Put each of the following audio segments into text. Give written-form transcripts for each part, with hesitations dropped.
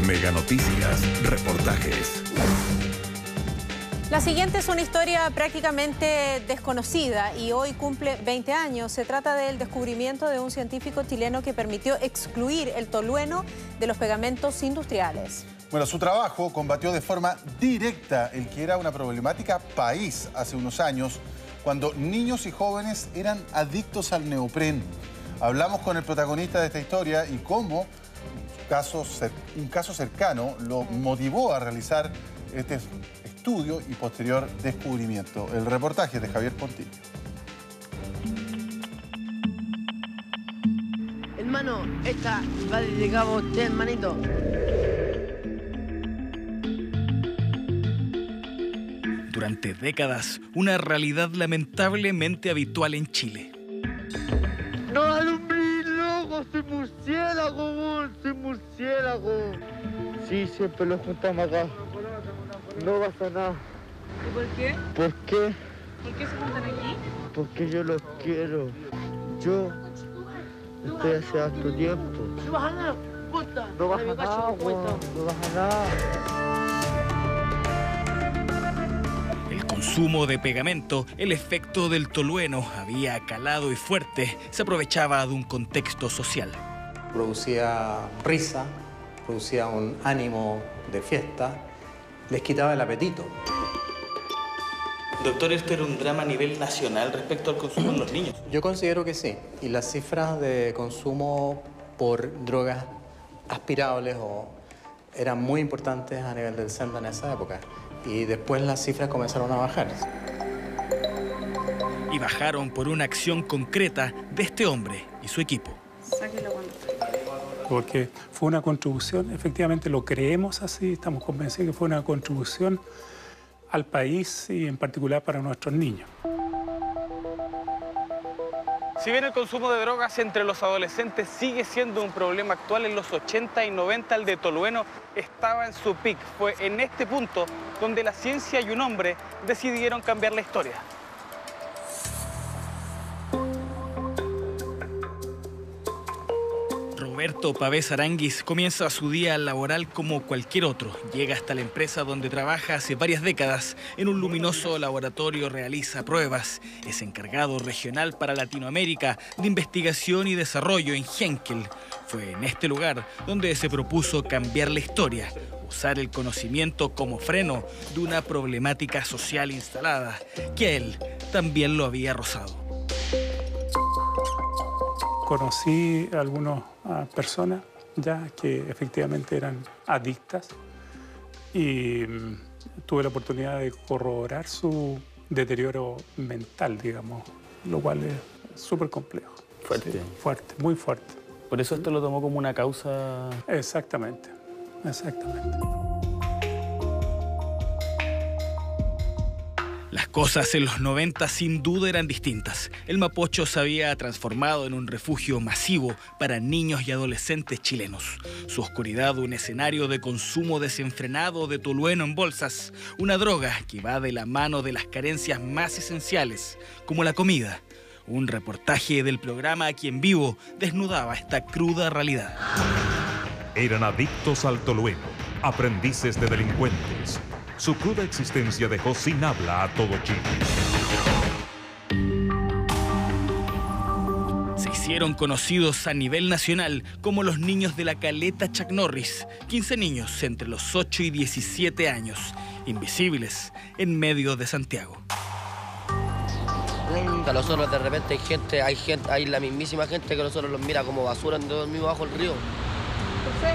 Mega Noticias, reportajes. La siguiente es una historia prácticamente desconocida y hoy cumple 20 años. Se trata del descubrimiento de un científico chileno que permitió excluir el tolueno de los pegamentos industriales. Bueno, su trabajo combatió de forma directa el que era una problemática país hace unos años, cuando niños y jóvenes eran adictos al neopren. Hablamos con el protagonista de esta historia y cómo un caso cercano lo motivó a realizar este estudio y posterior descubrimiento. El reportaje de Javier Pontillo. Hermano, esta va dedicada a usted, hermanito. Durante décadas, una realidad lamentablemente habitual en Chile. ¡No alumbré, loco! ¡Soy murciélago, soy murciélago! Sí, siempre lo juntamos acá. No pasa nada. ¿Y por qué? ¿Por qué? ¿Por qué se juntan aquí? Porque yo los quiero. Yo estoy hace harto tiempo. No baja nada, puta. No baja nada, weón. No baja nada. El consumo de pegamento, el efecto del tolueno había calado y fuerte, se aprovechaba de un contexto social. Producía risa, producía un ánimo de fiesta, les quitaba el apetito. Doctor, ¿esto era un drama a nivel nacional respecto al consumo en los niños? Yo considero que sí, y las cifras de consumo por drogas aspirables eran muy importantes a nivel del Senda en esa época. Y después las cifras comenzaron a bajar. Y bajaron por una acción concreta de este hombre y su equipo. Sáquelo cuando Porque fue una contribución, efectivamente lo creemos así, estamos convencidos que fue una contribución al país y en particular para nuestros niños. Si bien el consumo de drogas entre los adolescentes sigue siendo un problema actual, en los 80 y 90 el de tolueno estaba en su pic. Fue en este punto donde la ciencia y un hombre decidieron cambiar la historia. Roberto Pavés Aranguis comienza su día laboral como cualquier otro. Llega hasta la empresa donde trabaja hace varias décadas. En un luminoso laboratorio realiza pruebas. Es encargado regional para Latinoamérica de investigación y desarrollo en Henkel. Fue en este lugar donde se propuso cambiar la historia, usar el conocimiento como freno de una problemática social instalada, que a él también lo había rozado. Conocí a algunas personas ya que efectivamente eran adictas y tuve la oportunidad de corroborar su deterioro mental, digamos, lo cual es súper complejo. Fuerte. Sí, fuerte, muy fuerte. Por eso esto lo tomó como una causa... Exactamente, exactamente. Las cosas en los 90 sin duda eran distintas. El Mapocho se había transformado en un refugio masivo para niños y adolescentes chilenos. Su oscuridad, un escenario de consumo desenfrenado de tolueno en bolsas, una droga que va de la mano de las carencias más esenciales, como la comida. Un reportaje del programa Aquí en Vivo desnudaba esta cruda realidad. Eran adictos al tolueno, aprendices de delincuentes. Su cruda existencia dejó sin habla a todo Chile. Se hicieron conocidos a nivel nacional como los niños de la caleta Chuck Norris, 15 niños entre los 8 y 17 años, invisibles en medio de Santiago. A nosotros de repente hay la mismísima gente que nosotros los mira como basura en dormimos bajo el río. José,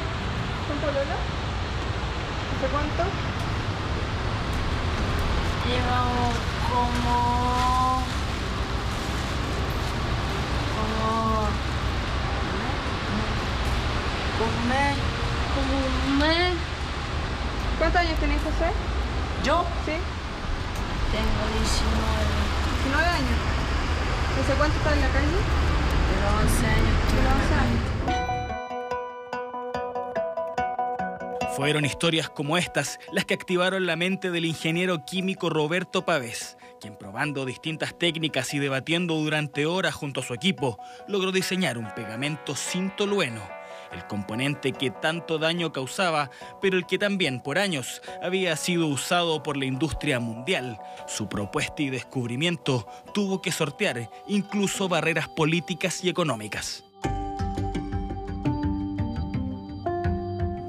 ¿cuánto Lola? ¿Hace cuánto? Llevamos como un mes. ¿Cuántos años tenés, José? ¿Yo? Sí. Tengo 19. 19 años. ¿Hace cuánto estás en la calle? De los 11 años. De los 11 años. Fueron historias como estas las que activaron la mente del ingeniero químico Roberto Pavés, quien probando distintas técnicas y debatiendo durante horas junto a su equipo, logró diseñar un pegamento sin tolueno. el componente que tanto daño causaba, pero el que también por años había sido usado por la industria mundial. Su propuesta y descubrimiento tuvo que sortear incluso barreras políticas y económicas.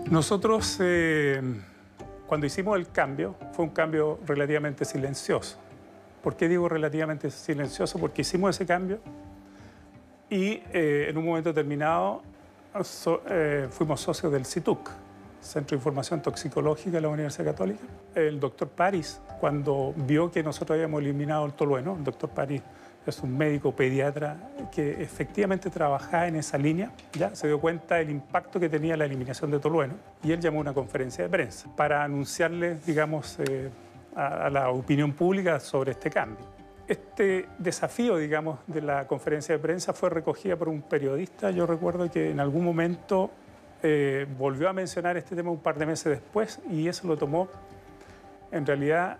Nosotros, cuando hicimos el cambio, fue un cambio relativamente silencioso. ¿Por qué digo relativamente silencioso? Porque hicimos ese cambio y en un momento determinado fuimos socios del CITUC, Centro de Información Toxicológica de la Universidad Católica. El doctor París, cuando vio que nosotros habíamos eliminado el tolueno, el doctor París es un médico pediatra que efectivamente trabajaba en esa línea, ya se dio cuenta del impacto que tenía la eliminación de tolueno y él llamó a una conferencia de prensa para anunciarle, digamos, a la opinión pública sobre este cambio. Este desafío, digamos, de la conferencia de prensa fue recogida por un periodista. Yo recuerdo que en algún momento volvió a mencionar este tema un par de meses después y eso lo tomó, en realidad,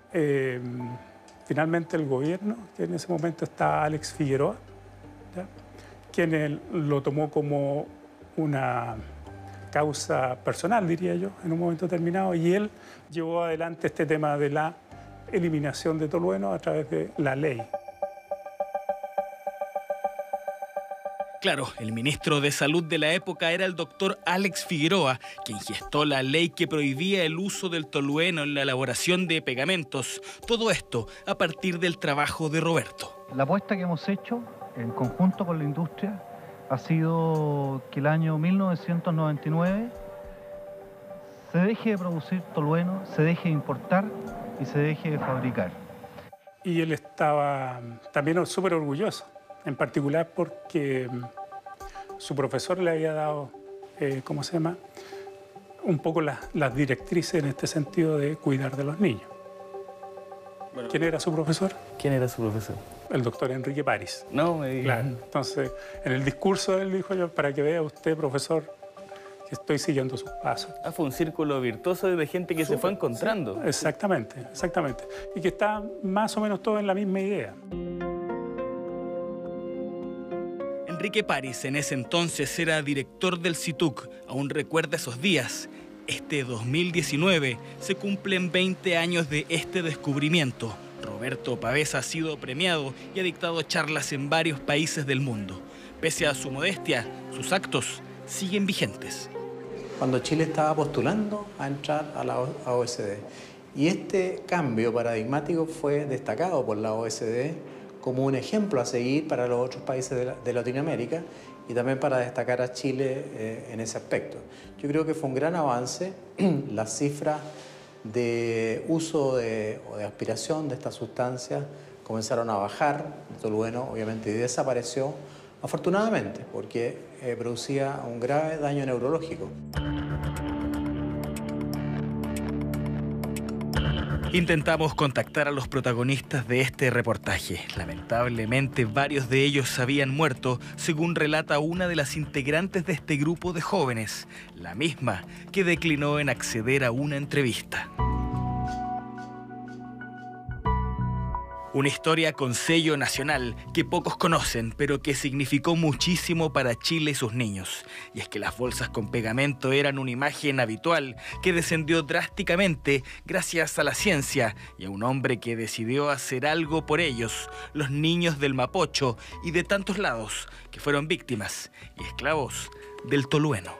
finalmente el gobierno, que en ese momento estaba Alex Figueroa, ¿ya? Quien lo tomó como una causa personal, diría yo, en un momento determinado, y él llevó adelante este tema de la eliminación de tolueno a través de la ley. Claro, el ministro de Salud de la época era el doctor Alex Figueroa, quien gestó la ley que prohibía el uso del tolueno en la elaboración de pegamentos. Todo esto a partir del trabajo de Roberto. La apuesta que hemos hecho en conjunto con la industria ha sido que el año 1999 se deje de producir tolueno, se deje de importar y se deje de fabricar. Y él estaba también súper orgulloso, en particular porque su profesor le había dado, ¿cómo se llama?, un poco las directrices en este sentido de cuidar de los niños. Bueno, ¿quién era su profesor? ¿Quién era su profesor? El doctor Enrique París. No me digas. Claro. Entonces, en el discurso él dijo yo, para que vea usted, profesor, que estoy siguiendo sus pasos. Ah, fue un círculo virtuoso de gente que se fue encontrando. Sí, exactamente, exactamente. Y que está más o menos todo en la misma idea. Enrique París en ese entonces era director del CITUC. Aún recuerda esos días. Este 2019 se cumplen 20 años de este descubrimiento. Roberto Pavés ha sido premiado y ha dictado charlas en varios países del mundo. Pese a su modestia, sus actos siguen vigentes. Cuando Chile estaba postulando a entrar a la OECD. Y este cambio paradigmático fue destacado por la OECD como un ejemplo a seguir para los otros países de Latinoamérica y también para destacar a Chile en ese aspecto. Yo creo que fue un gran avance. Las cifras de uso o de aspiración de estas sustancias comenzaron a bajar. El tolueno obviamente desapareció, afortunadamente, porque producía un grave daño neurológico. Intentamos contactar a los protagonistas de este reportaje. Lamentablemente, varios de ellos habían muerto, según relata una de las integrantes de este grupo de jóvenes, la misma que declinó en acceder a una entrevista. Una historia con sello nacional que pocos conocen, pero que significó muchísimo para Chile y sus niños. Y es que las bolsas con pegamento eran una imagen habitual que descendió drásticamente gracias a la ciencia y a un hombre que decidió hacer algo por ellos, los niños del Mapocho y de tantos lados que fueron víctimas y esclavos del tolueno.